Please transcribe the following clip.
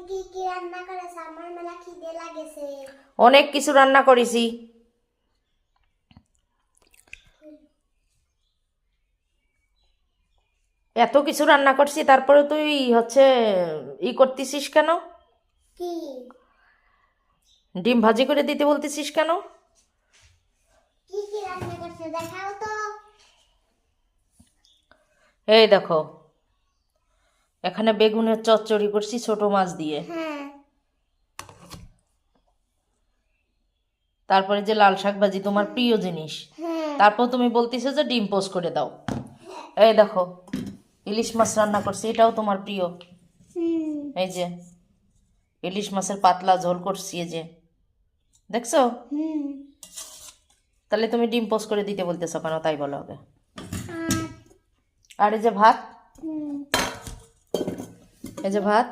কি কি রান্না করেছ? আমার মেলা খিদে লাগেছে। অনেক কিছু রান্না করেছি। এত কিছু রান্না করছি, তারপরে তুই করতেছিস কেন? কি ডিম ভাজি করে দিতে বলতেছিস কেন? কি কি রান্না করছো দেখাও তো। এই দেখো, এখানে বেগুনের চচ্চড়ি করছি ছোট মাছ দিয়ে। হ্যাঁ। তারপরে যে লাল শাক ভাজি, তোমার প্রিয় জিনিস। হ্যাঁ। তারপর তুমি বলতেছো যে ডিম পোস্ট করে দাও। এই দেখো, ইলিশ মাছ রান্না করছি, এটাও তোমার প্রিয়। এই যে ইলিশ মাছের পাতলা ঝোল করছি, এই যে দেখছো। তাহলে তুমি ডিম পোস্ট করে দিতে বলতেছো কেন, তাই বলো আগে। আর এই যে ভাত, এই যে ভাত,